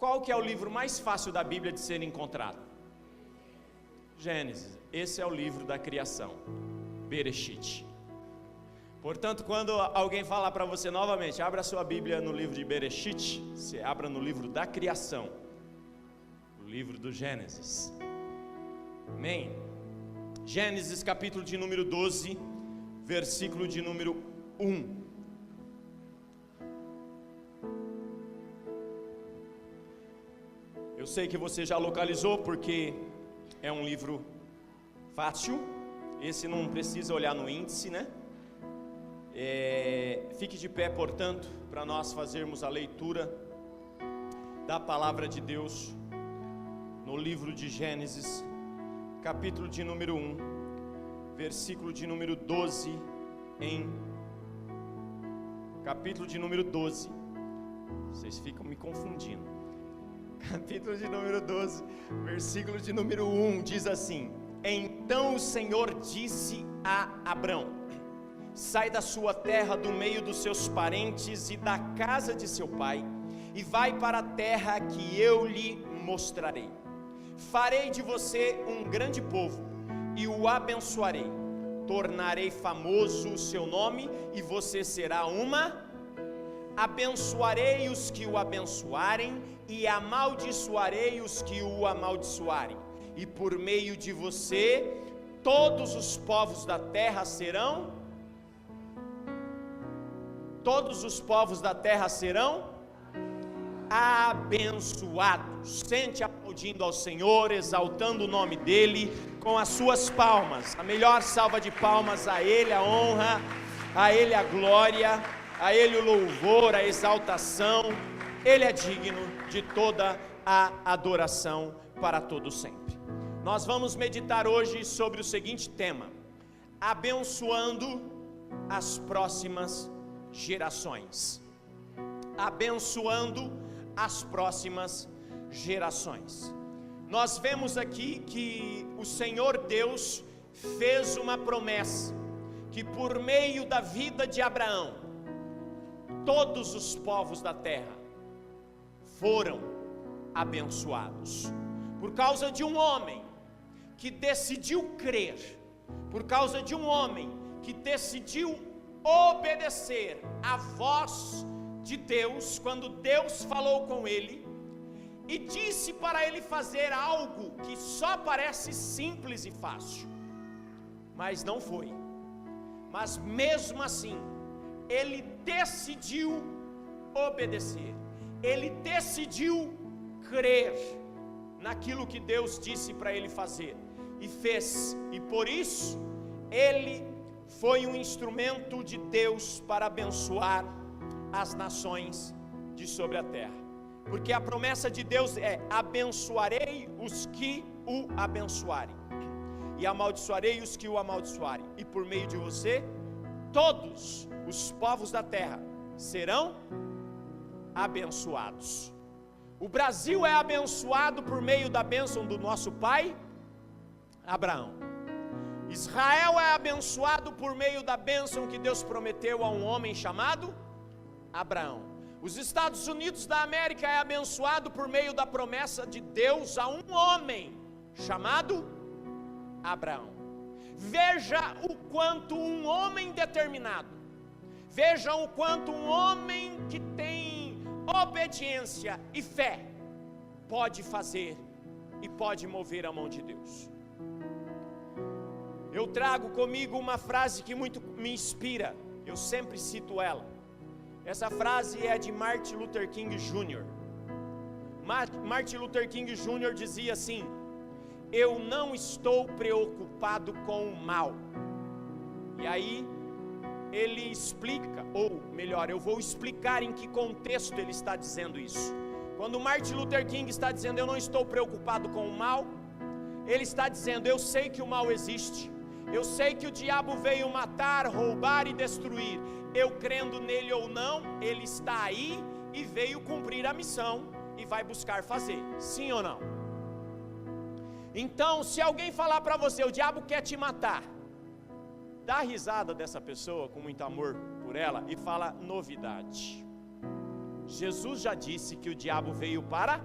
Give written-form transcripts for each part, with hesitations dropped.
qual que é o livro mais fácil da Bíblia de ser encontrado? Gênesis. Esse é o livro da criação, Bereshit. Portanto, quando alguém falar para você novamente, abra sua Bíblia no livro de Bereshit, você abra no livro da criação, o livro do Gênesis. Amém? Gênesis capítulo de número 12, versículo de número 1. Eu sei que você já localizou porque é um livro fácil. Esse não precisa olhar no índice, né? Fique de pé, portanto, para nós fazermos a leitura da palavra de Deus no livro de Gênesis, capítulo de número 1, versículo de número 12 capítulo de número 12. Vocês ficam me confundindo. Capítulo de número 12, versículo de número 1, diz assim: Então o Senhor disse a Abrão: Sai da sua terra, do meio dos seus parentes e da casa de seu pai, e vai para a terra que eu lhe mostrarei. Farei de você um grande povo, e o abençoarei. Tornarei famoso o seu nome, e você será uma. Abençoarei os que o abençoarem, e amaldiçoarei os que o amaldiçoarem. E por meio de você, todos os povos da terra serão. Todos os povos da terra serão abençoados. Sente aplaudindo ao Senhor, exaltando o nome dEle com as suas palmas. A melhor salva de palmas a Ele, a honra, a Ele a glória, a Ele o louvor, a exaltação. Ele é digno de toda a adoração para todo sempre. Nós vamos meditar hoje sobre o seguinte tema: abençoando as próximas gerações. Abençoando as próximas gerações. Nós vemos aqui que o Senhor Deus fez uma promessa, que por meio da vida de Abraão, todos os povos da terra foram abençoados, por causa de um homem que decidiu crer, por causa de um homem que decidiu obedecer a voz de Deus, quando Deus falou com ele e disse para ele fazer algo que só parece simples e fácil, mas não foi. Mas mesmo assim, ele decidiu obedecer, ele decidiu crer naquilo que Deus disse para ele fazer, e fez, e por isso ele foi um instrumento de Deus para abençoar as nações de sobre a terra, porque a promessa de Deus é: abençoarei os que o abençoarem, e amaldiçoarei os que o amaldiçoarem, e por meio de você, todos os povos da terra serão abençoados. O Brasil é abençoado por meio da bênção do nosso pai Abraão. Israel é abençoado por meio da bênção que Deus prometeu a um homem chamado Abraão. Os Estados Unidos da América é abençoado por meio da promessa de Deus a um homem chamado Abraão. Veja o quanto um homem determinado, veja o quanto um homem que tem obediência e fé pode fazer e pode mover a mão de Deus. Eu trago comigo uma frase que muito me inspira, eu sempre cito ela. Essa frase é de Martin Luther King Jr. Martin Luther King Jr. dizia assim: eu não estou preocupado com o mal. E aí ele explica, ou melhor, eu vou explicar em que contexto ele está dizendo isso. Quando Martin Luther King está dizendo eu não estou preocupado com o mal, ele está dizendo: eu sei que o mal existe, eu sei que o diabo veio matar, roubar e destruir. Eu crendo nele ou não, ele está aí e veio cumprir a missão e vai buscar fazer, sim ou não? Então, se alguém falar para você, o diabo quer te matar, dá risada dessa pessoa com muito amor por ela e fala: novidade. Jesus já disse que o diabo veio para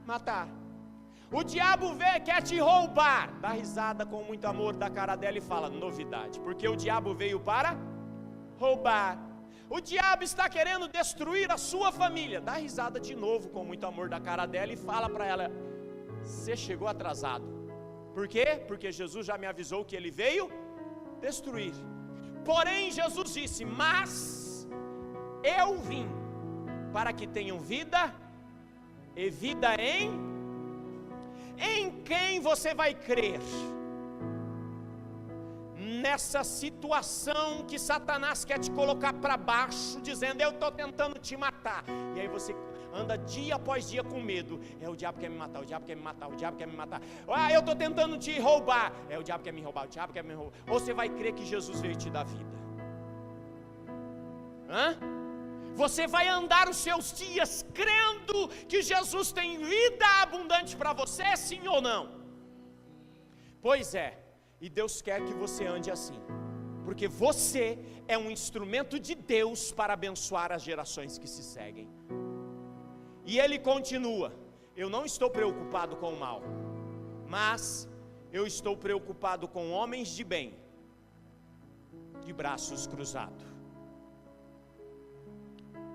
matar. O diabo quer te roubar. Dá risada com muito amor da cara dela e fala: novidade, porque o diabo veio para roubar. O diabo está querendo destruir a sua família. Dá risada de novo com muito amor da cara dela e fala para ela: você chegou atrasado. Por quê? Porque Jesus já me avisou que ele veio destruir. Porém Jesus disse: mas eu vim para que tenham vida e vida em quem você vai crer? Nessa situação que Satanás quer te colocar para baixo, dizendo: eu estou tentando te matar. E aí você anda dia após dia com medo. O diabo quer me matar, o diabo quer me matar, o diabo quer me matar. Eu estou tentando te roubar. O diabo quer me roubar, o diabo quer me roubar. Ou você vai crer que Jesus veio te dar vida? Você vai andar os seus dias crendo que Jesus tem vida abundante para você, sim ou não? Pois é, e Deus quer que você ande assim, porque você é um instrumento de Deus para abençoar as gerações que se seguem. E ele continua: eu não estou preocupado com o mal, mas eu estou preocupado com homens de bem, de braços cruzados.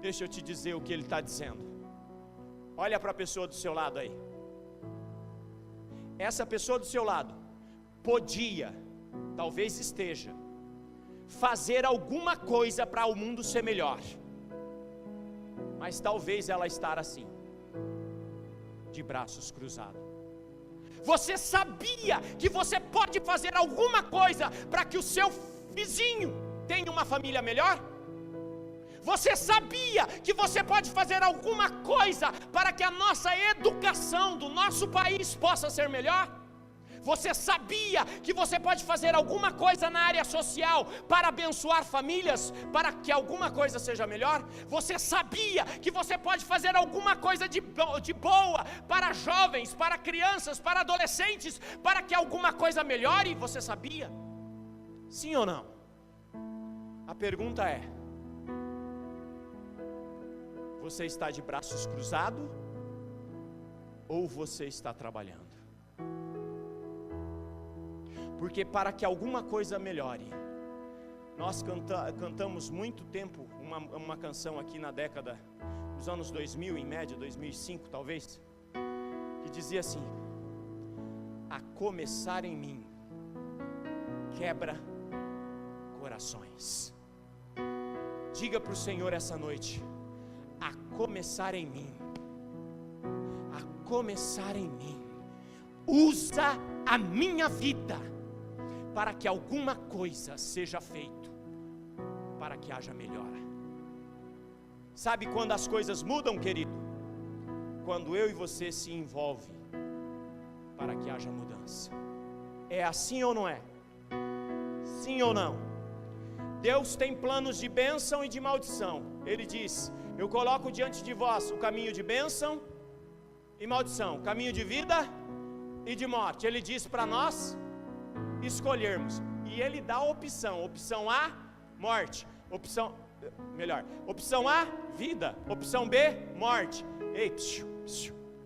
Deixa eu te dizer o que ele está dizendo. Olha para a pessoa do seu lado aí. Essa pessoa do seu lado podia, talvez esteja, fazer alguma coisa para o mundo ser melhor, mas talvez ela estar assim, de braços cruzados. Você sabia que você pode fazer alguma coisa para que o seu vizinho tenha uma família melhor? Você sabia que você pode fazer alguma coisa para que a nossa educação do nosso país possa ser melhor? Você sabia que você pode fazer alguma coisa na área social para abençoar famílias, para que alguma coisa seja melhor? Você sabia que você pode fazer alguma coisa de boa para jovens, para crianças, para adolescentes, para que alguma coisa melhore? Você sabia? Sim ou não? A pergunta é: você está de braços cruzados ou você está trabalhando? Porque para que alguma coisa melhore, nós cantamos muito tempo uma canção aqui na década dos anos 2000, em média 2005 talvez, que dizia assim: a começar em mim quebra corações. Diga para o Senhor essa noite: a começar em mim, usa a minha vida para que alguma coisa seja feita, para que haja melhora. Sabe quando as coisas mudam, querido? Quando eu e você se envolvem para que haja mudança. É assim ou não é? Sim ou não? Deus tem planos de bênção e de maldição. Ele diz: eu coloco diante de vós o caminho de bênção e maldição, caminho de vida e de morte. Ele diz para nós escolhermos, e ele dá a opção: opção A, morte; opção A, vida; opção B, morte. Ei,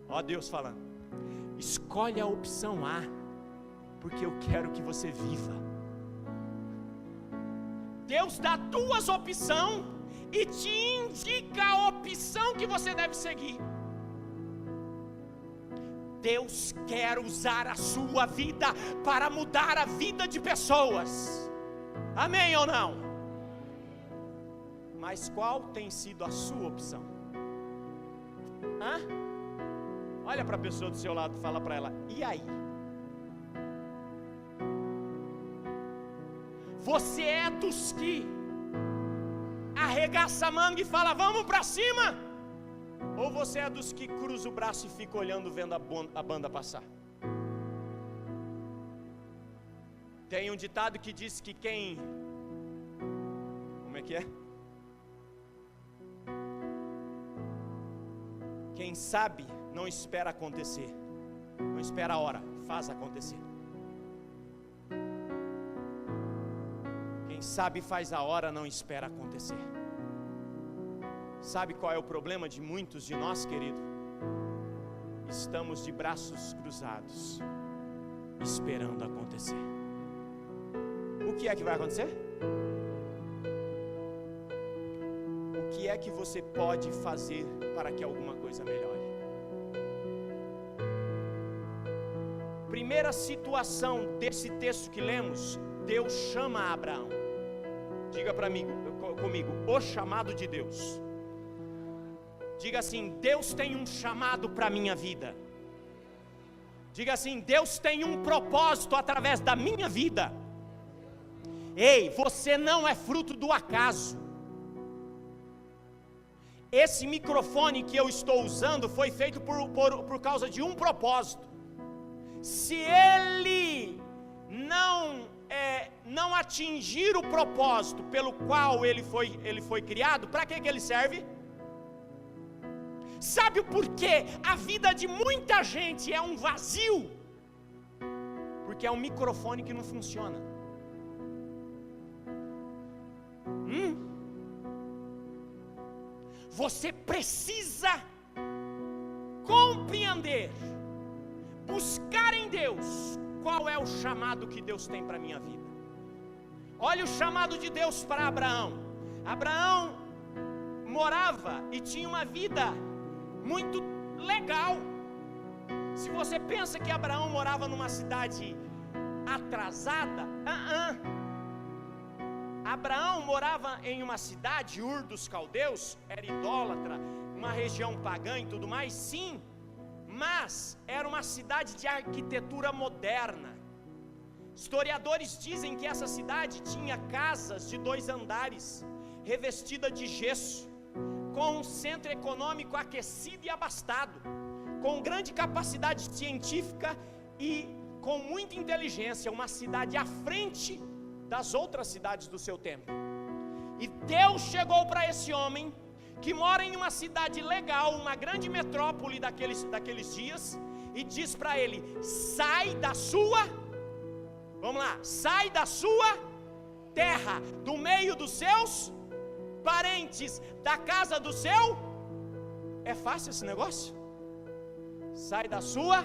ó Deus falando: escolhe a opção A, porque eu quero que você viva. Deus dá duas opções e te indica a opção que você deve seguir. Deus quer usar a sua vida para mudar a vida de pessoas. Amém ou não? Mas qual tem sido a sua opção? Olha para a pessoa do seu lado e fala para ela: e aí? Você é dos que arregaça a manga e fala: vamos para cima? Ou você é dos que cruza o braço e fica olhando, vendo a banda passar? Tem um ditado que diz que como é que é? Quem sabe não espera acontecer, não espera a hora, faz acontecer. Quem sabe faz a hora, não espera acontecer. Sabe qual é o problema de muitos de nós, querido? estamos de braços cruzados, esperando acontecer. O que é que vai acontecer? O que é que você pode fazer para que alguma coisa melhore? Primeira situação desse texto que lemos, Deus chama Abraão. Diga para mim, comigo, o chamado de Deus. Diga assim: Deus tem um chamado para a minha vida. Diga assim: Deus tem um propósito através da minha vida. Ei, você não é fruto do acaso. Esse microfone que eu estou usando foi feito por causa de um propósito. Se ele não atingir o propósito pelo qual ele foi criado, para que ele serve? Sabe por quê? A vida de muita gente é um vazio, porque é um microfone que não funciona. Você precisa compreender, buscar em Deus qual é o chamado que Deus tem para a minha vida. Olha o chamado de Deus para Abraão. Abraão morava e tinha uma vida muito legal. Se você pensa que Abraão morava numa cidade atrasada, Abraão morava em uma cidade, Ur dos Caldeus, era idólatra, uma região pagã e tudo mais, sim, mas era uma cidade de arquitetura moderna. Historiadores dizem que essa cidade tinha casas de 2 andares, revestida de gesso, com um centro econômico aquecido e abastado, com grande capacidade científica e com muita inteligência, uma cidade à frente das outras cidades do seu tempo. E Deus chegou para esse homem, que mora em uma cidade legal, uma grande metrópole daqueles dias, e diz para ele: sai da sua, vamos lá, sai da sua terra, do meio dos seus parentes, da casa do seu. É fácil esse negócio? Sai da sua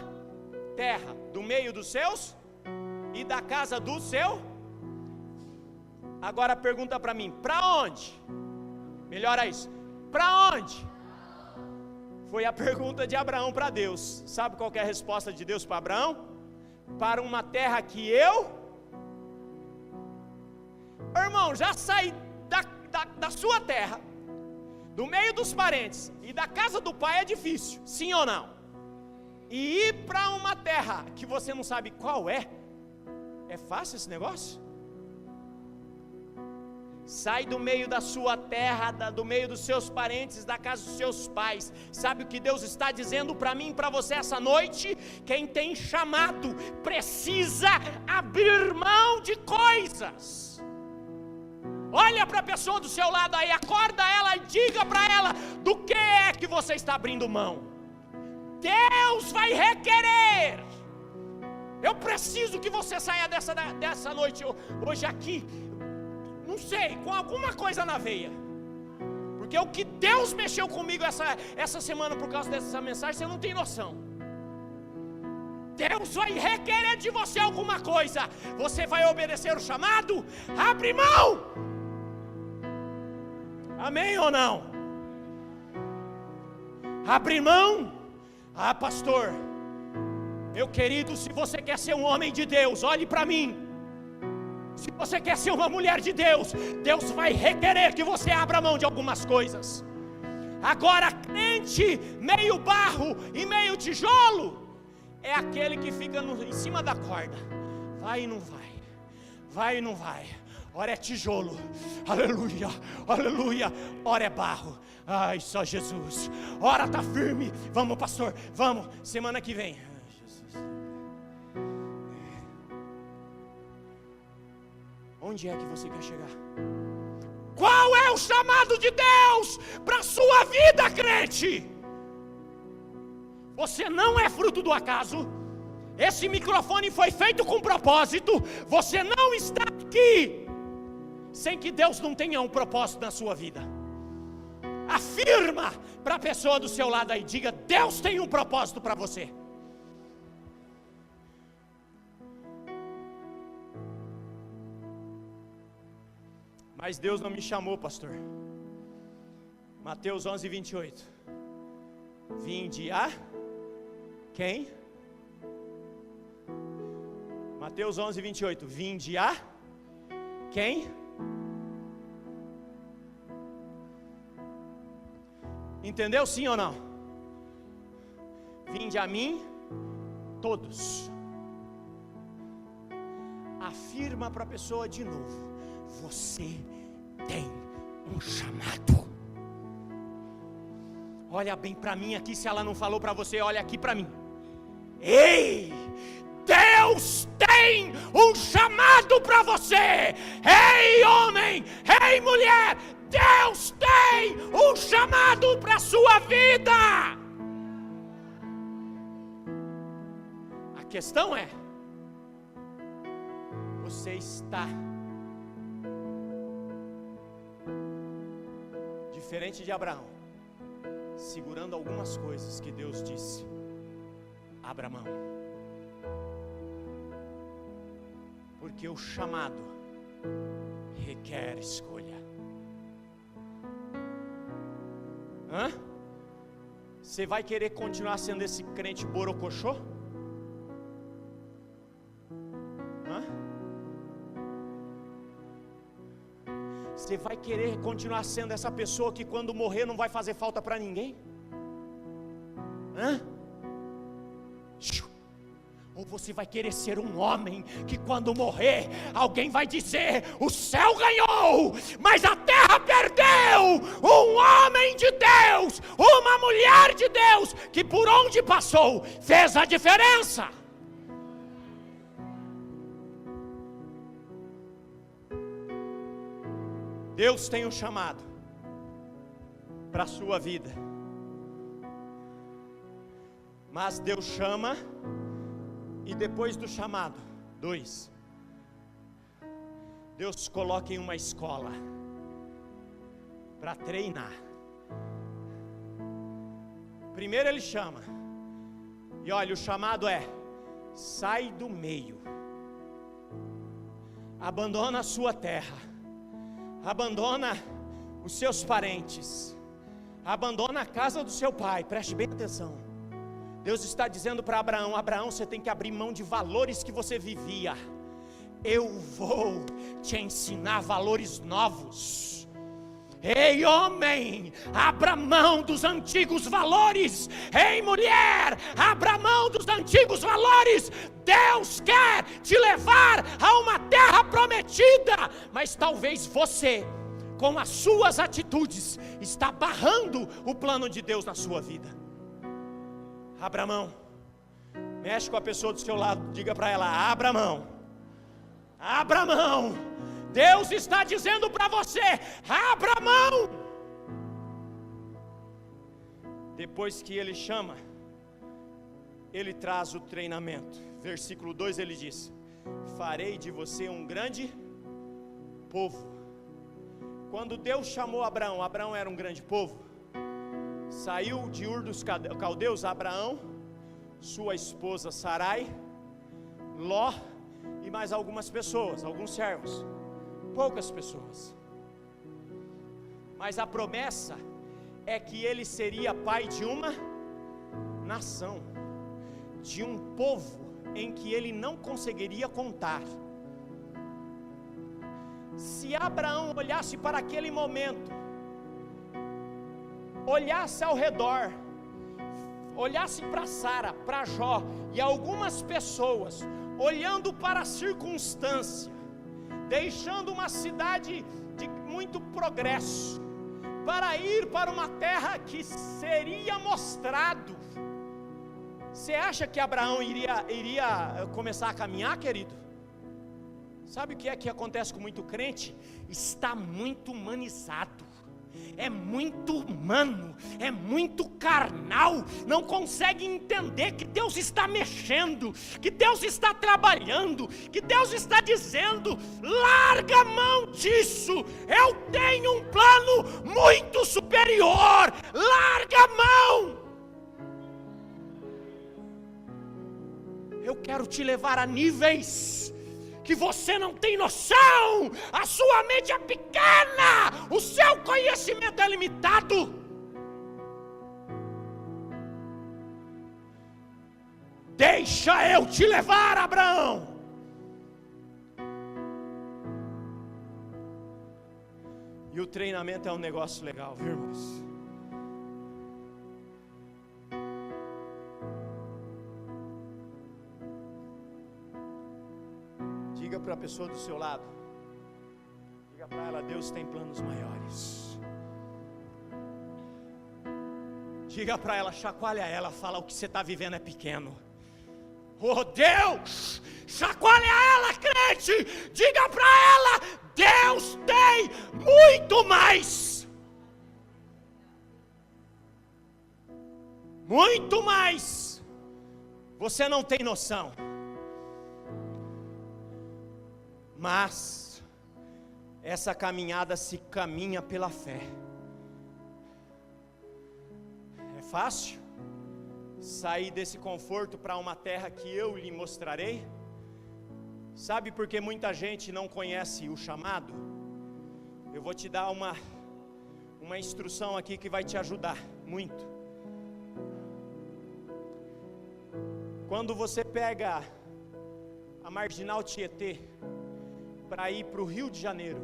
terra, do meio dos seus e da casa do seu. Agora pergunta para mim: para onde? Melhora isso. Para onde? Foi a pergunta de Abraão para Deus. Sabe qual que é a resposta de Deus para Abraão? Para uma terra que eu... Irmão, já saí da sua terra, do meio dos parentes e da casa do pai é difícil, sim ou não? E ir para uma terra que você não sabe qual é fácil esse negócio? Sai do meio da sua terra, do meio dos seus parentes, da casa dos seus pais. Sabe o que Deus está dizendo para mim e para você essa noite? Quem tem chamado precisa abrir mão de coisas. Olha para a pessoa do seu lado aí, acorda ela e diga para ela do que é que você está abrindo mão. Deus vai requerer. Eu preciso que você saia dessa noite hoje aqui, não sei, com alguma coisa na veia, porque o que Deus mexeu comigo essa semana por causa dessa mensagem, você não tem noção. Deus vai requerer de você alguma coisa. Você vai obedecer o chamado? Abre mão. Amém ou não? Abre mão. Ah, pastor, meu querido, se você quer ser um homem de Deus, olhe para mim. Se você quer ser uma mulher de Deus, Deus vai requerer que você abra mão de algumas coisas. Agora, crente meio barro e meio tijolo é aquele que fica em cima da corda. Vai e não vai, vai e não vai. Ora é tijolo, aleluia, aleluia. Ora é barro, ai só Jesus. Ora tá firme, vamos pastor, vamos, semana que vem. Onde é que você quer chegar? Qual é o chamado de Deus para a sua vida, crente? Você não é fruto do acaso. Esse microfone foi feito com propósito. Você não está aqui sem que Deus não tenha um propósito na sua vida. Afirma para a pessoa do seu lado aí, diga: Deus tem um propósito para você. Mas Deus não me chamou, pastor. Mateus 11, 28. Vinde a quem? Mateus 11, 28. Vinde a quem? Entendeu sim ou não? Vinde a mim todos. Afirma para a pessoa de novo: você tem um chamado. Olha bem para mim aqui, se ela não falou para você, olha aqui para mim. Ei! Deus tem um chamado para você. Ei, homem! Ei, mulher! Deus tem um chamado para a sua vida. A questão é: você está diferente de Abraão, segurando algumas coisas que Deus disse: abra mão. Porque o chamado requer escolha. Você vai querer continuar sendo esse crente borocochô? Você vai querer continuar sendo essa pessoa que quando morrer não vai fazer falta para ninguém? Ou você vai querer ser um homem que quando morrer alguém vai dizer: o céu ganhou, mas a terra perdeu? Um homem de Deus, uma mulher de Deus, que por onde passou fez a diferença. Deus tem um chamado para a sua vida, mas Deus chama. E depois do chamado, 2, Deus coloca em uma escola para treinar. Primeiro Ele chama, e olha, o chamado é: sai do meio, abandona a sua terra, abandona os seus parentes, abandona a casa do seu pai. Preste bem atenção. Deus está dizendo para Abraão: Abraão, você tem que abrir mão de valores que você vivia. Eu vou te ensinar valores novos. Ei, homem, abra mão dos antigos valores. Ei, mulher, abra mão dos antigos valores. Deus quer te levar a uma terra prometida, mas talvez você, com as suas atitudes, está barrando o plano de Deus na sua vida. Abra mão. Mexe com a pessoa do seu lado, diga para ela: abra mão. Abra mão. Deus está dizendo para você: abra mão. Depois que Ele chama, Ele traz o treinamento. Versículo 2 ele diz: farei de você um grande povo. Quando Deus chamou Abraão, Abraão era um grande povo. Saiu de Ur dos Caldeus Abraão, sua esposa Sarai, Ló e mais algumas pessoas, alguns servos, poucas pessoas. Mas a promessa é que ele seria pai de uma nação, de um povo em que ele não conseguiria contar. Se Abraão olhasse para aquele momento, olhasse ao redor, olhasse para Sara, para Jó e algumas pessoas, olhando para a circunstância, deixando uma cidade de muito progresso, para ir para uma terra que seria mostrado. Você acha que Abraão iria começar a caminhar, querido? Sabe o que é que acontece com muito crente? Está muito humanizado. é muito humano, é muito carnal, não consegue entender que Deus está mexendo, que Deus está trabalhando, que Deus está dizendo: larga a mão disso, eu tenho um plano muito superior, larga a mão. Eu quero te levar a níveis que você não tem noção. A sua mente é pequena, o seu conhecimento é limitado. Deixa eu te levar, Abraão. E o treinamento é um negócio legal, viu, irmãos? Diga para a pessoa do seu lado, diga para ela: Deus tem planos maiores. Diga para ela, chacoalha ela, fala: o que você está vivendo é pequeno. Oh Deus, chacoalha ela, crente, diga para ela: Deus tem muito mais. Muito mais. Você não tem noção. Mas essa caminhada se caminha pela fé. É fácil sair desse conforto para uma terra que eu lhe mostrarei? Sabe por que muita gente não conhece o chamado? Eu vou te dar uma instrução aqui que vai te ajudar muito. Quando você pega a Marginal Tietê para ir para o Rio de Janeiro,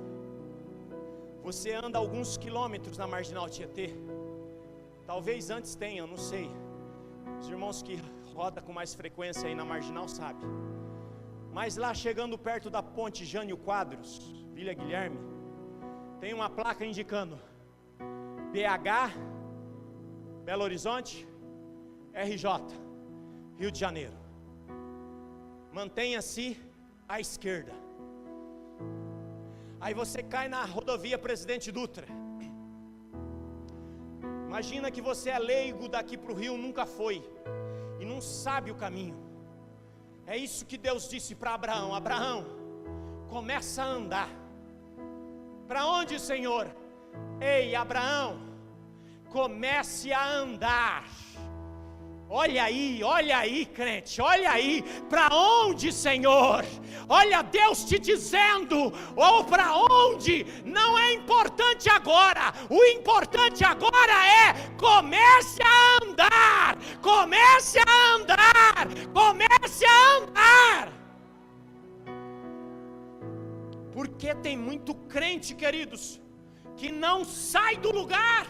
você anda alguns quilômetros na Marginal Tietê. Talvez antes tenha, não sei. Os irmãos que rodam com mais frequência aí na Marginal sabem. Mas lá, chegando perto da ponte Jânio Quadros, Vila Guilherme, tem uma placa indicando BH, Belo Horizonte, RJ, Rio de Janeiro. Mantenha-se à esquerda. Aí você cai na rodovia Presidente Dutra. Imagina que você é leigo daqui para o Rio, nunca foi, e não sabe o caminho. É isso que Deus disse para Abraão: Abraão, começa a andar. Para onde, Senhor? Ei, Abraão, comece a andar. Olha aí, crente, olha aí. Para onde, Senhor? Olha Deus te dizendo, ou para onde? Não é importante agora. O importante agora é: comece a andar. Comece a andar. Comece a andar. Porque tem muito crente, queridos, que não sai do lugar.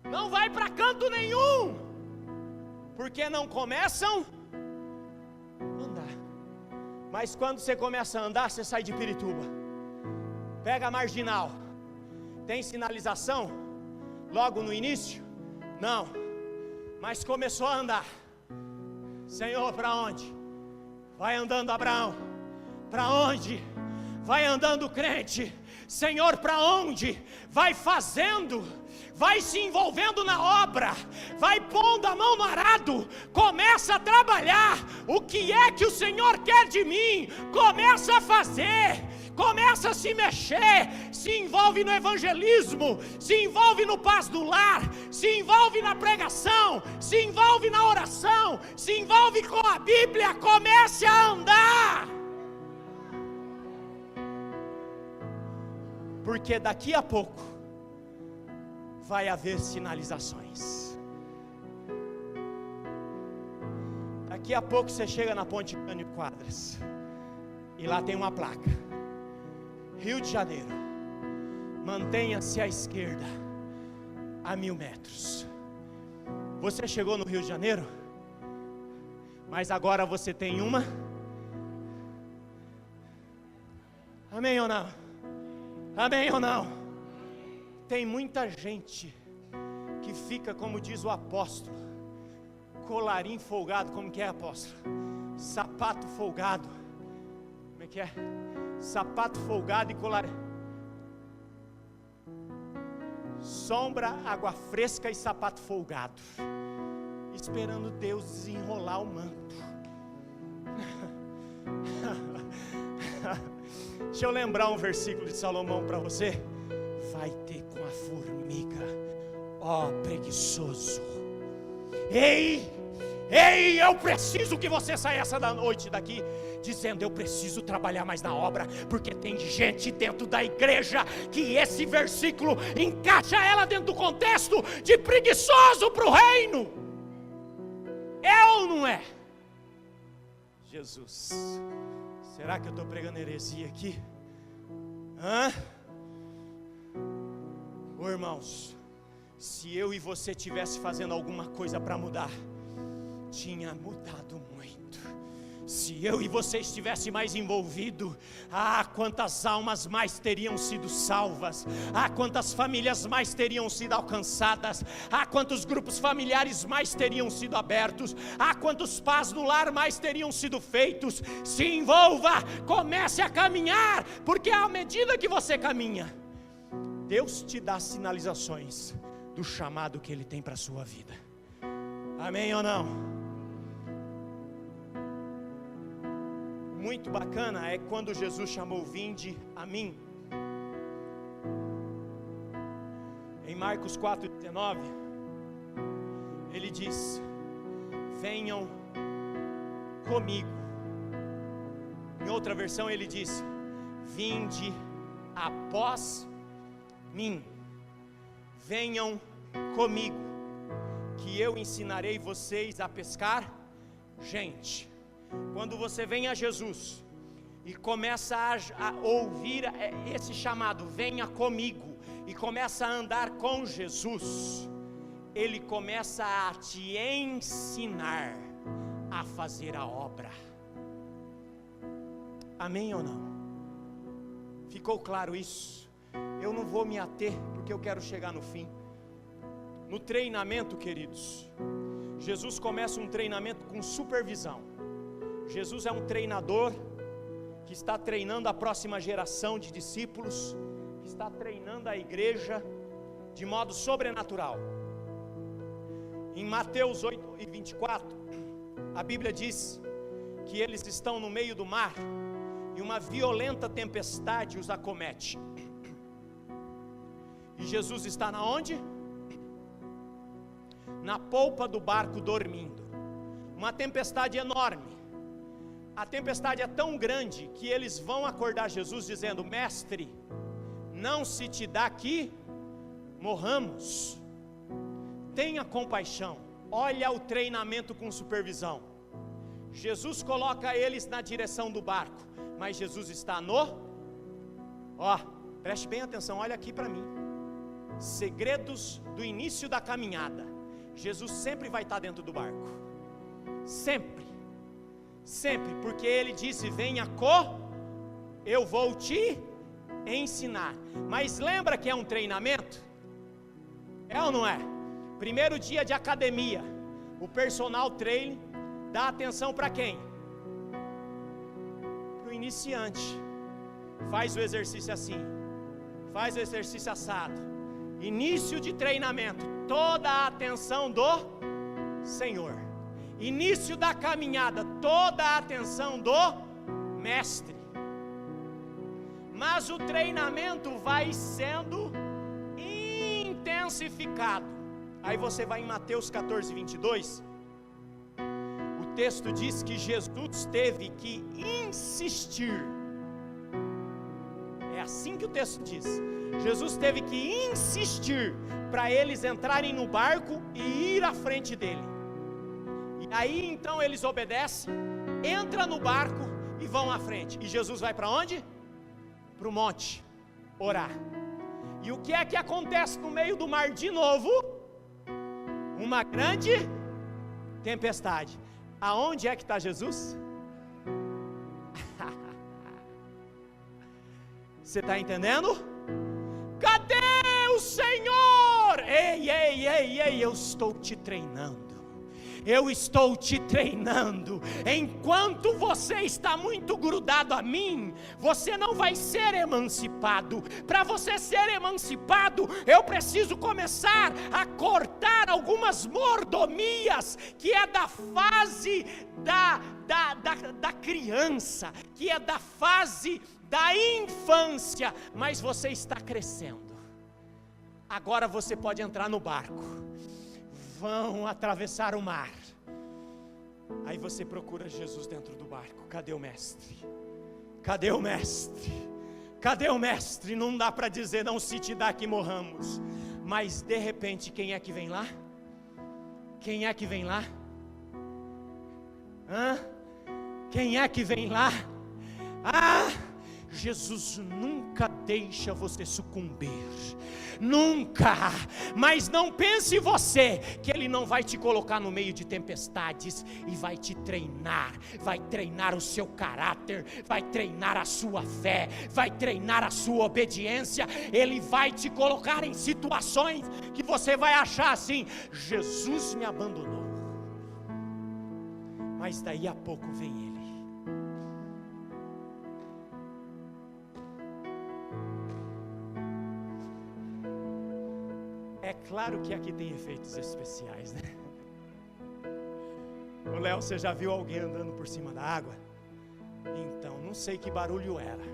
Não vai para canto nenhum, porque não começam a andar. Mas quando você começa a andar, você sai de Pirituba, pega a Marginal. Tem sinalização logo no início? Não, mas começou a andar. Senhor, para onde? Vai andando, Abraão. Para onde? Vai andando, crente. Senhor, para onde? Vai fazendo, vai se envolvendo na obra, vai pondo a mão no arado, começa a trabalhar. O que é que o Senhor quer de mim? Começa a fazer, começa a se mexer, se envolve no evangelismo, se envolve no paz do lar, se envolve na pregação, se envolve na oração, se envolve com a Bíblia. Comece a andar. Porque daqui a pouco vai haver sinalizações. Daqui a pouco você chega na ponte Jânio Quadras e lá tem uma placa: Rio de Janeiro, mantenha-se à esquerda a 1000 metros. Você chegou no Rio de Janeiro, mas agora você tem uma. Amém ou não? Amém ou não? Tem muita gente que fica, como diz o apóstolo, colarinho folgado. Como que é, apóstolo? Sapato folgado. Como é que é? Sapato folgado e colarinho. sombra, água fresca e sapato folgado, esperando Deus desenrolar o manto. Deixa eu lembrar um versículo de Salomão para você. Vai ter com a formiga, ó preguiçoso. Ei, eu preciso que você saia essa da noite daqui dizendo: eu preciso trabalhar mais na obra, porque tem gente dentro da igreja que esse versículo encaixa ela dentro do contexto de preguiçoso para o reino. É ou não é? Jesus, será que eu estou pregando heresia aqui? Ô irmãos, se eu e você estivesse fazendo alguma coisa para mudar, tinha mudado muito. Se eu e você estivesse mais envolvido, quantas almas mais teriam sido salvas, quantas famílias mais teriam sido alcançadas, quantos grupos familiares mais teriam sido abertos, quantos paz no lar mais teriam sido feitos. Se envolva, comece a caminhar, porque à medida que você caminha, Deus te dá sinalizações do chamado que Ele tem para a sua vida. Amém ou não? Muito bacana é quando Jesus chamou: vinde a mim. Em Marcos 4,19, Ele diz: venham comigo. Em outra versão Ele diz: vinde após mim. Venham comigo, que eu ensinarei vocês a pescar gente. Quando você vem a Jesus e começa a ouvir esse chamado, venha comigo, e começa a andar com Jesus, Ele começa a te ensinar a fazer a obra. Amém ou não? Ficou claro isso? Eu não vou me ater, porque eu quero chegar no fim. No treinamento, queridos, Jesus começa um treinamento com supervisão. Jesus é um treinador que está treinando a próxima geração de discípulos, que está treinando a igreja de modo sobrenatural. Em Mateus 8:24, a Bíblia diz que eles estão no meio do mar e uma violenta tempestade os acomete. E Jesus está na onde? Na polpa do barco dormindo. Uma tempestade enorme. A tempestade é tão grande que eles vão acordar Jesus dizendo: mestre, não se te dá que morramos, tenha compaixão. Olha o treinamento com supervisão. Jesus coloca eles na direção do barco, mas Jesus está preste bem atenção, olha aqui para mim. Segredos do início da caminhada. Jesus sempre vai estar dentro do barco, sempre, porque Ele disse: venha eu vou te ensinar. Mas lembra que é um treinamento? É ou não é? Primeiro dia de academia, o personal trainer dá atenção para quem? Para o iniciante. Faz o exercício assim, faz o exercício assado. Início de treinamento, toda a atenção do Senhor. Início da caminhada, toda a atenção do mestre. Mas o treinamento vai sendo intensificado. Aí você vai em Mateus 14:22. O texto diz que Jesus teve que insistir. É assim que o texto diz. Jesus teve que insistir para eles entrarem no barco e ir à frente dele. E aí então eles obedecem, entram no barco e vão à frente. E Jesus vai para onde? Para o monte, orar. E o que é que acontece no meio do mar de novo? Uma grande tempestade. Aonde é que está Jesus? Você está entendendo? Cadê o Senhor? Ei, eu estou te treinando. eu estou te treinando. Enquanto você está muito grudado a mim, você não vai ser emancipado. Para você ser emancipado, eu preciso começar a cortar algumas mordomias, que é da fase da criança, que é da fase da infância, mas você está crescendo. Agora você pode entrar no barco, vão atravessar o mar. Aí você procura Jesus dentro do barco. Cadê o mestre? Cadê o mestre? Cadê o mestre? Não dá para dizer, não se te dá que morramos. Mas de repente, quem é que vem lá? Quem é que vem lá? Quem é que vem lá? Jesus nunca deixa você sucumbir, nunca. Mas não pense você que Ele não vai te colocar no meio de tempestades e vai te treinar, vai treinar o seu caráter, vai treinar a sua fé, vai treinar a sua obediência. Ele vai te colocar em situações que você vai achar assim: Jesus me abandonou. Mas daí a pouco vem Ele. É claro que aqui tem efeitos especiais, né? Ô Léo, você já viu alguém andando por cima da água? Então, não sei que barulho era,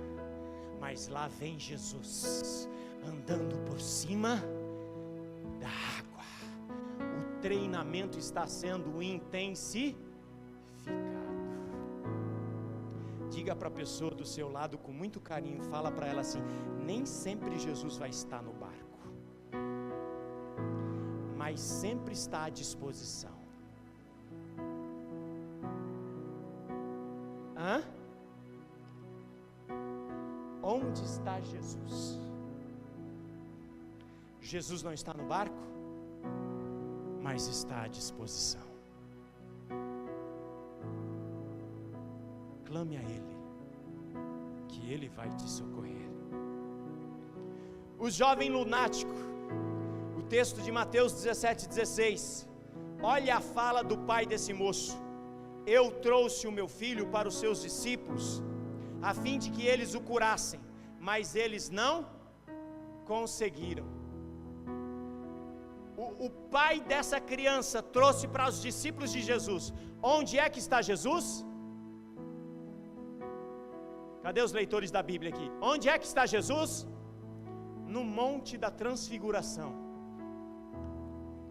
mas lá vem Jesus, andando por cima da água. O treinamento está sendo intensificado. Diga para a pessoa do seu lado com muito carinho, fala para ela assim: nem sempre Jesus vai estar no barco, mas sempre está à disposição. Onde está Jesus? Jesus não está no barco, mas está à disposição. Clame a Ele, que Ele vai te socorrer. O jovem lunático, o texto de Mateus 17:16, olha a fala do pai desse moço: eu trouxe o meu filho para os seus discípulos, a fim de que eles o curassem, mas eles não conseguiram. O pai dessa criança trouxe para os discípulos de Jesus. Onde é que está Jesus? Cadê os leitores da Bíblia aqui? Onde é que está Jesus? No Monte da Transfiguração,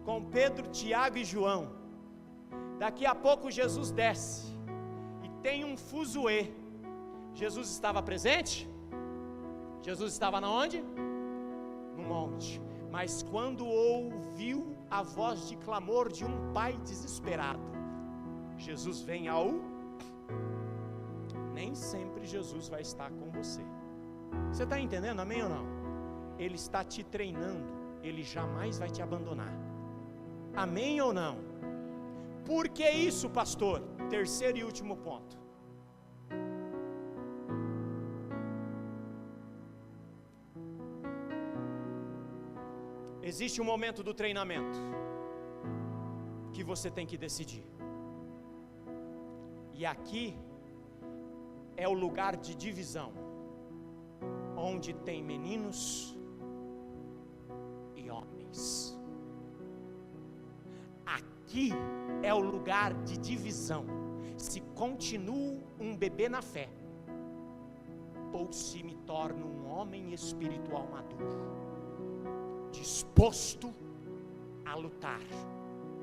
com Pedro, Tiago e João. Daqui a pouco Jesus desce e tem um fuzuê. Jesus estava presente? Jesus estava na onde? No monte. Mas quando ouviu a voz de clamor de um pai desesperado, Jesus vem ao... Nem sempre Jesus vai estar com você. Você está entendendo, amém ou não? Ele está te treinando, Ele jamais vai te abandonar. Amém ou não? Por que isso, pastor? Terceiro e último ponto. Existe um momento do treinamento que você tem que decidir. E aqui é o lugar de divisão, onde tem meninos e homens. Aqui é o lugar de divisão, se continuo um bebê na fé, ou se me torno um homem espiritual maduro, disposto a lutar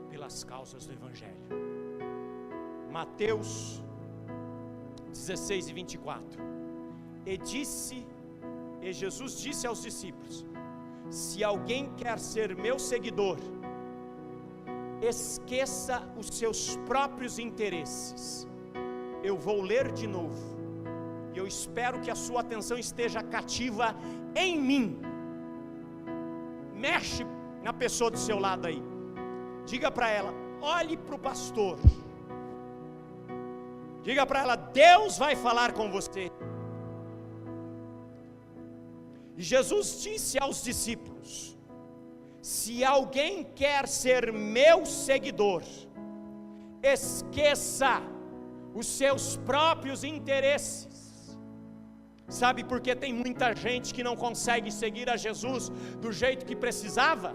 pelas causas do Evangelho. Mateus 16:24. E Jesus disse aos discípulos: se alguém quer ser meu seguidor, esqueça os seus próprios interesses. Eu vou ler de novo, e eu espero que a sua atenção esteja cativa em mim. Mexe na pessoa do seu lado aí, diga para ela: olhe para o pastor, diga para ela: Deus vai falar com você. E Jesus disse aos discípulos: se alguém quer ser meu seguidor, esqueça os seus próprios interesses. Sabe por que tem muita gente que não consegue seguir a Jesus do jeito que precisava?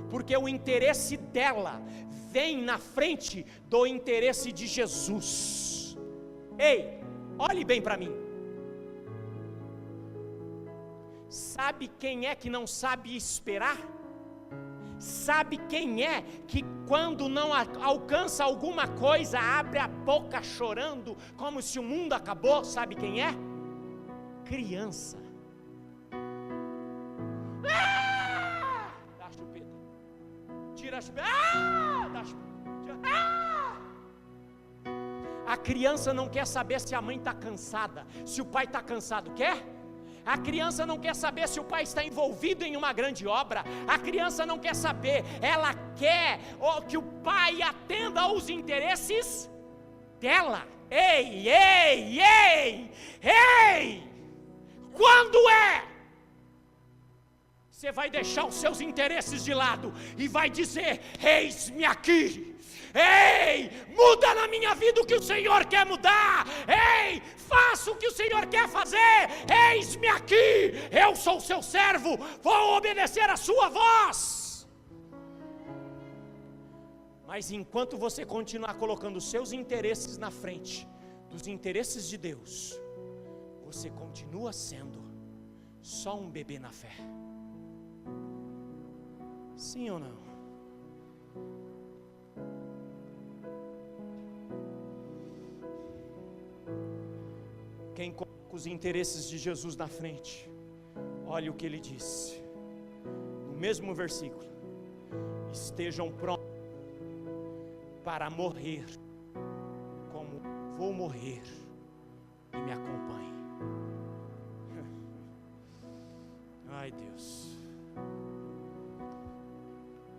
Porque o interesse dela vem na frente do interesse de Jesus. Ei, olhe bem para mim. Sabe quem é que não sabe esperar? Sabe quem é que quando não alcança alguma coisa abre a boca chorando como se o mundo acabou? Sabe quem é? Criança. Dá a chupeta. Tira a chupeta. Dá a chupeta. A criança não quer saber se a mãe está cansada, se o pai está cansado. Quer? A criança não quer saber se o pai está envolvido em uma grande obra. A criança não quer saber. Ela quer que o pai atenda aos interesses dela. Ei, ei, ei, ei! Quando é? Você vai deixar os seus interesses de lado e vai dizer: eis-me aqui. Ei, muda na minha vida o que o Senhor quer mudar. Ei, faça o que o Senhor quer fazer. Eis-me aqui, eu sou o seu servo, vou obedecer a sua voz. Mas enquanto você continuar colocando os seus interesses na frente dos interesses de Deus, você continua sendo só um bebê na fé. Sim ou não? Quem coloca os interesses de Jesus na frente, olha o que ele disse, no mesmo versículo: estejam prontos para morrer, como vou morrer, e me acompanhem. Ai, Deus.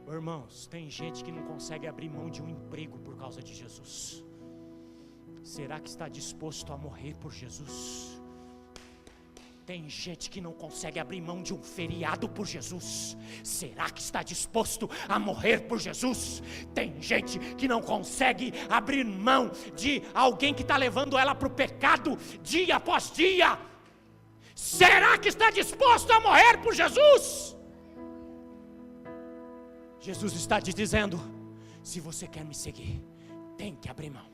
Irmãos, tem gente que não consegue abrir mão de um emprego por causa de Jesus. Será que está disposto a morrer por Jesus? Tem gente que não consegue abrir mão de um feriado por Jesus. Será que está disposto a morrer por Jesus? Tem gente que não consegue abrir mão de alguém que está levando ela para o pecado dia após dia. Será que está disposto a morrer por Jesus? Jesus está te dizendo: se você quer me seguir, tem que abrir mão.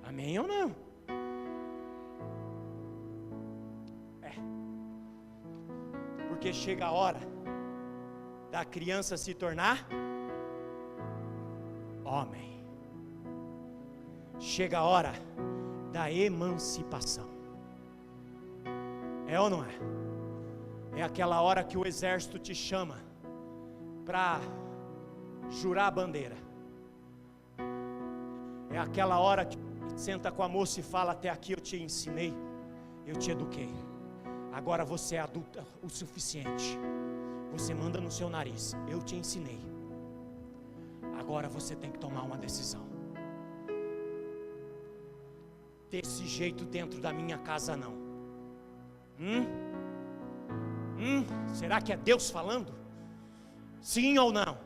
Amém ou não? É. Porque chega a hora da criança se tornar homem. Chega a hora da emancipação. É ou não é? É aquela hora que o exército te chama para jurar a bandeira. É aquela hora que senta com a moça e fala: até aqui eu te ensinei, eu te eduquei, agora você é adulta o suficiente, você manda no seu nariz, eu te ensinei, agora você tem que tomar uma decisão. Desse jeito dentro da minha casa não. Será que é Deus falando? Sim ou não?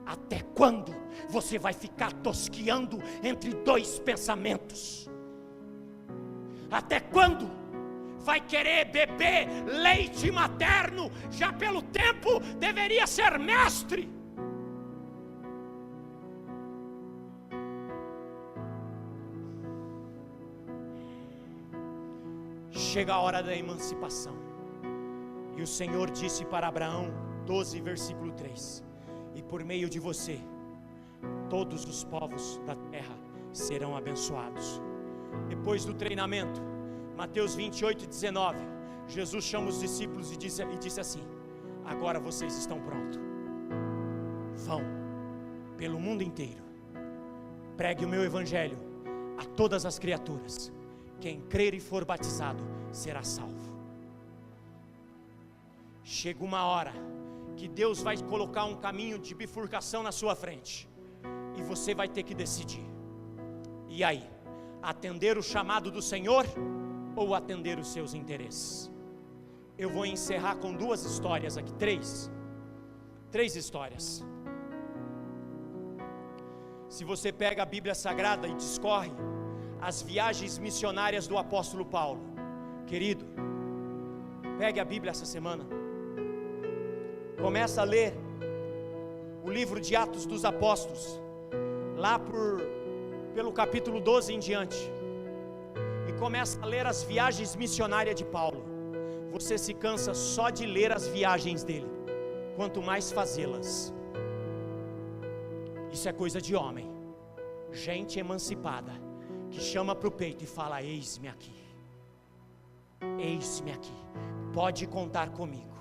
Até quando você vai ficar tosqueando entre dois pensamentos? Até quando vai querer beber leite materno? Já pelo tempo deveria ser mestre. Chega a hora da emancipação. E o Senhor disse para Abraão, 12 versículo 3: e por meio de você, todos os povos da terra serão abençoados. Depois do treinamento, Mateus 28:19, Jesus chama os discípulos e disse assim: agora vocês estão prontos, vão pelo mundo inteiro, pregue o meu evangelho a todas as criaturas, quem crer e for batizado será salvo. Chega uma hora que Deus vai colocar um caminho de bifurcação na sua frente, e você vai ter que decidir. E aí, atender o chamado do Senhor ou atender os seus interesses? Eu vou encerrar com duas histórias aqui, três histórias. Se você pega a Bíblia Sagrada e discorre as viagens missionárias do apóstolo Paulo, querido, pegue a Bíblia essa semana, começa a ler o livro de Atos dos Apóstolos, lá pelo capítulo 12 em diante, e começa a ler as viagens missionárias de Paulo. Você se cansa só de ler as viagens dele, quanto mais fazê-las. Isso é coisa de homem, gente emancipada, que chama para o peito e fala: eis-me aqui, pode contar comigo.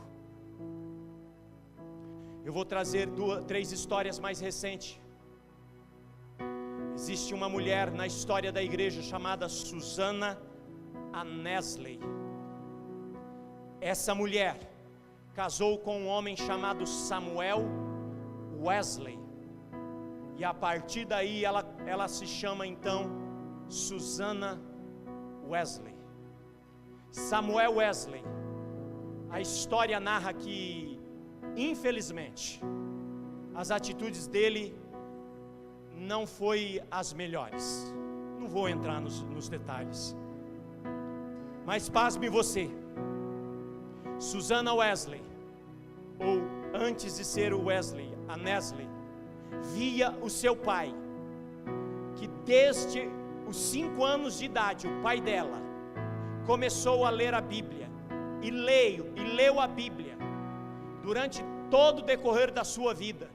Eu vou trazer 3 histórias mais recentes. Existe uma mulher na história da igreja chamada Susana Annesley. Essa mulher casou com um homem chamado Samuel Wesley, e a partir daí ela se chama então Susana Wesley. Samuel Wesley, a história narra que, infelizmente, as atitudes dele não foi as melhores. Não vou entrar nos detalhes, mas pasme você, Susana Wesley, ou antes de ser o Wesley, a Annesley, via o seu pai, que desde os 5 anos de idade, o pai dela começou a ler a Bíblia, e leu a Bíblia durante todo o decorrer da sua vida.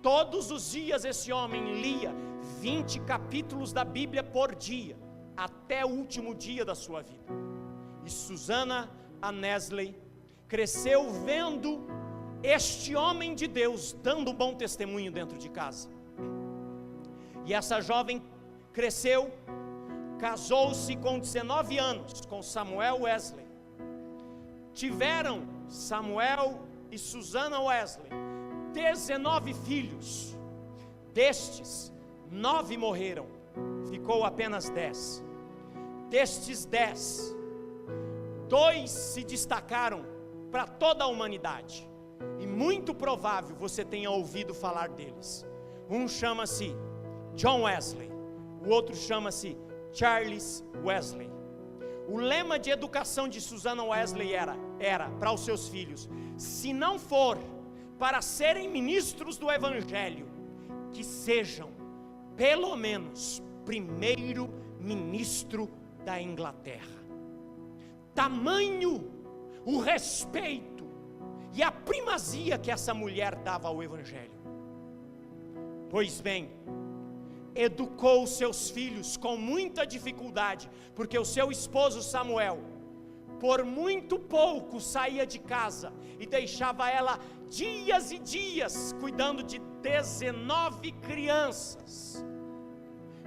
Todos os dias esse homem lia 20 capítulos da Bíblia por dia, até o último dia da sua vida. E Susana Annesley cresceu vendo este homem de Deus dando um bom testemunho dentro de casa. E essa jovem cresceu, casou-se com 19 anos com Samuel Wesley. Tiveram, Samuel e Susana Wesley, 19 filhos. Destes, 9 morreram, ficou apenas 10. Destes 10, 2 se destacaram para toda a humanidade, e muito provável você tenha ouvido falar deles. Um chama-se John Wesley, o outro chama-se Charles Wesley. O lema de educação de Susana Wesley era para os seus filhos: se não for para serem ministros do Evangelho, que sejam pelo menos primeiro ministro da Inglaterra. Tamanho o respeito e a primazia que essa mulher dava ao Evangelho. Pois bem, educou seus filhos com muita dificuldade, porque o seu esposo Samuel, por muito pouco saía de casa e deixava ela dias e dias cuidando de 19 crianças,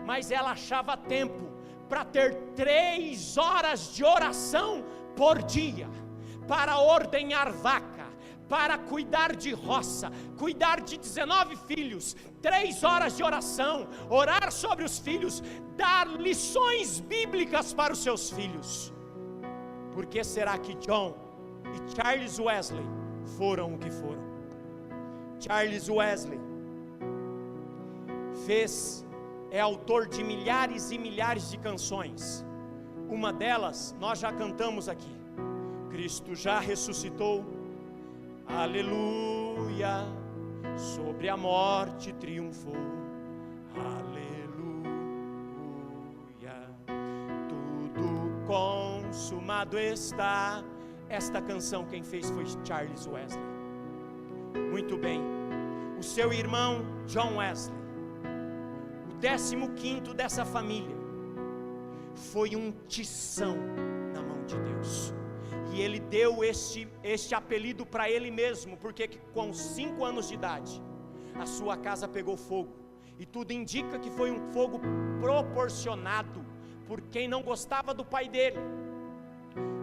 mas ela achava tempo para ter 3 horas de oração por dia, para ordenhar vaca, para cuidar de roça, cuidar de 19 filhos, 3 horas de oração, orar sobre os filhos, dar lições bíblicas para os seus filhos. Por que será que John e Charles Wesley foram o que foram? Charles Wesley é autor de milhares e milhares de canções. Uma delas nós já cantamos aqui: Cristo já ressuscitou, aleluia, sobre a morte triunfou, aleluia, tudo consumado está. Esta canção quem fez foi Charles Wesley. Muito bem, o seu irmão John Wesley, o 15º dessa família, foi um tição na mão de Deus. E ele deu este apelido para ele mesmo, porque com 5 anos de idade, a sua casa pegou fogo. E tudo indica que foi um fogo proporcionado por quem não gostava do pai dele.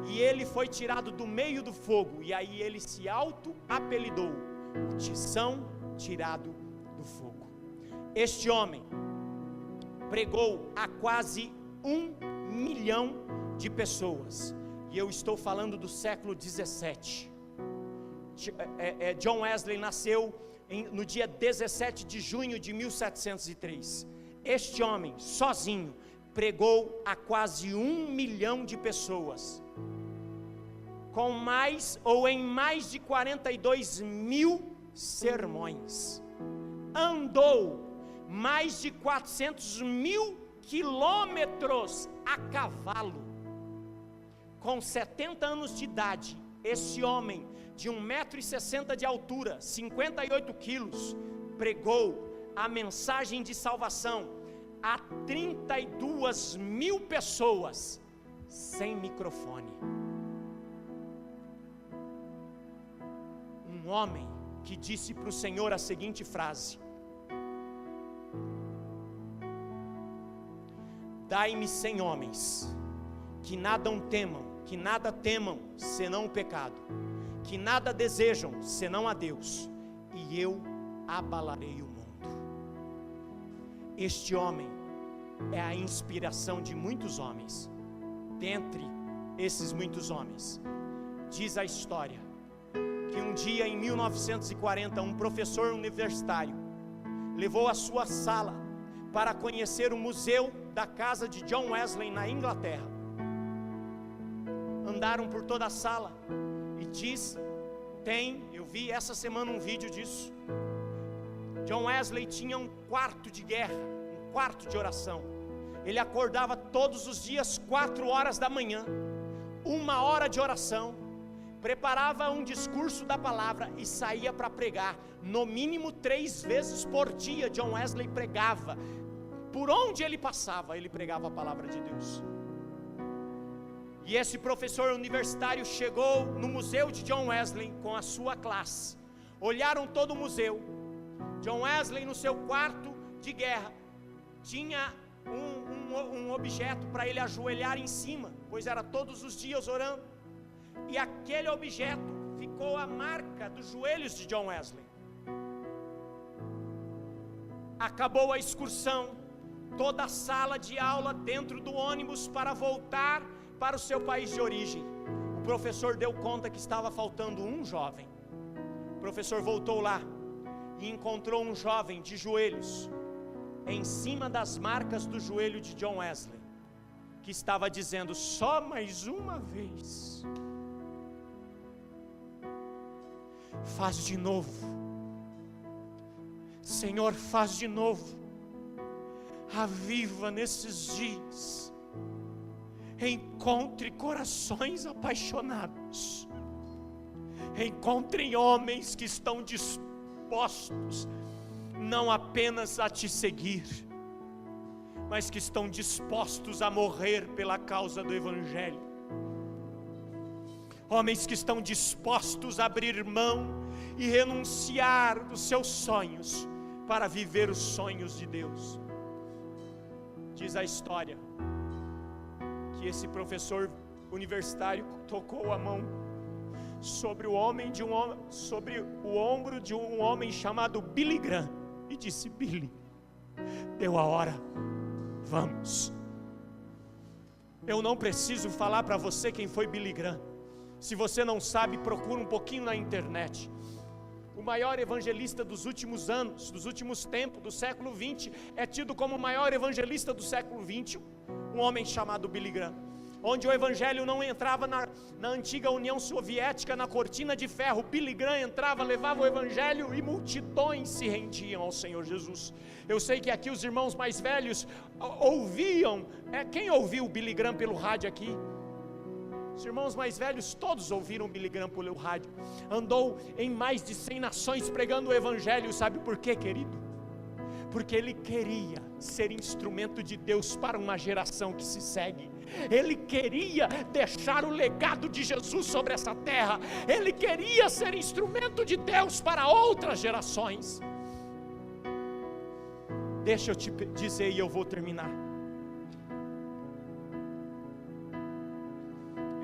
E ele foi tirado do meio do fogo, e aí ele se auto-apelidou, o tição tirado do fogo. Este homem pregou a quase 1 milhão de pessoas. E eu estou falando do século 17. John Wesley nasceu no dia 17 de junho de 1703. Este homem, sozinho, pregou a quase 1 milhão de pessoas, em mais de 42 mil sermões. Andou mais de 400 mil quilômetros a cavalo. Com 70 anos de idade, esse homem de 1,60 m de altura, 58 quilos, pregou a mensagem de salvação a 32 mil pessoas, sem microfone. Um homem que disse para o Senhor a seguinte frase: dai-me 100 homens que nada temam senão o pecado, que nada desejam senão a Deus, e eu abalarei o mundo. Este homem é a inspiração de muitos homens. Dentre esses muitos homens, diz a história que um dia em 1940 um professor universitário levou a sua sala para conhecer o museu da casa de John Wesley na Inglaterra. Andaram por toda a sala e eu vi essa semana um vídeo disso. John Wesley tinha um quarto de guerra, um quarto de oração. Ele acordava todos os dias 4 horas da manhã, 1 hora de oração, preparava um discurso da palavra e saía para pregar. No mínimo 3 vezes por dia John Wesley pregava. Por onde ele passava, ele pregava a palavra de Deus. E esse professor universitário chegou no museu de John Wesley com a sua classe. Olharam todo o museu. John Wesley, no seu quarto de guerra, tinha um objeto para ele ajoelhar em cima, pois era todos os dias orando. E aquele objeto ficou a marca dos joelhos de John Wesley. Acabou a excursão, toda a sala de aula dentro do ônibus para voltar para o seu país de origem. O professor deu conta que estava faltando um jovem. O professor voltou lá e encontrou um jovem de joelhos, em cima das marcas do joelho de John Wesley, que estava dizendo: só mais uma vez, faz de novo, Senhor, faz de novo, aviva nesses dias, encontre corações apaixonados, encontre homens que estão dispostos não apenas a te seguir, mas que estão dispostos a morrer pela causa do Evangelho. Homens que estão dispostos a abrir mão e renunciar dos seus sonhos para viver os sonhos de Deus. Diz a história que esse professor universitário tocou a mão sobre o ombro de um homem chamado Billy Graham e disse: Billy, deu a hora, vamos. Eu não preciso falar para você quem foi Billy Graham. Se você não sabe, procura um pouquinho na internet. O maior evangelista dos últimos anos, dos últimos tempos, do século 20, é tido como o maior evangelista do século 20, um homem chamado Billy Graham. Onde o evangelho não entrava na antiga União Soviética, na cortina de ferro, Billy Graham entrava, levava o evangelho e multidões se rendiam ao Senhor Jesus. Eu sei que aqui os irmãos mais velhos ouviam, quem ouviu Billy Graham pelo rádio aqui? Os irmãos mais velhos todos ouviram Billy Graham pelo rádio. Andou em mais de 100 nações pregando o evangelho. Sabe por quê, querido? Porque ele queria ser instrumento de Deus para uma geração que se segue. Ele queria deixar o legado de Jesus sobre essa terra. Ele queria ser instrumento de Deus para outras gerações. Deixa eu te dizer e eu vou terminar.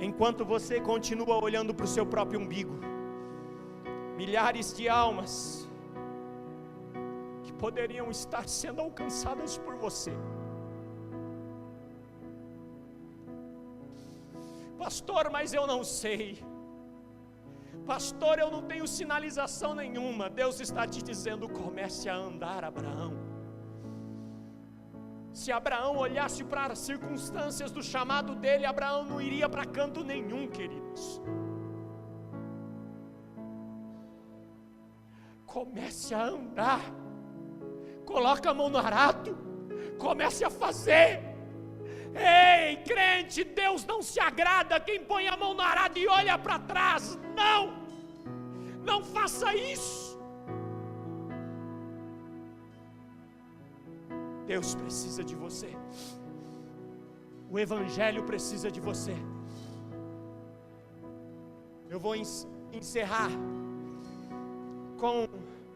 Enquanto você continua olhando para o seu próprio umbigo, milhares de almas que poderiam estar sendo alcançadas por você. Pastor, mas eu não sei. Pastor, eu não tenho sinalização nenhuma. Deus está te dizendo: comece a andar, Abraão. Se Abraão olhasse para as circunstâncias do chamado dele, Abraão não iria para canto nenhum, queridos. Comece a andar, coloca a mão no arado, comece a fazer. Ei, crente, Deus não se agrada quem põe a mão no arado e olha para trás. Não faça isso. Deus precisa de você, o Evangelho precisa de você. Eu vou encerrar com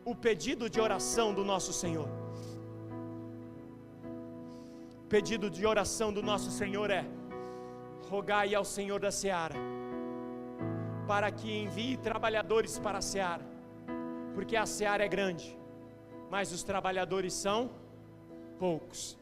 o pedido de oração do nosso Senhor. O pedido de oração do nosso Senhor é: rogai ao Senhor da seara, para que envie trabalhadores para a seara, porque a seara é grande, mas os trabalhadores são poucos.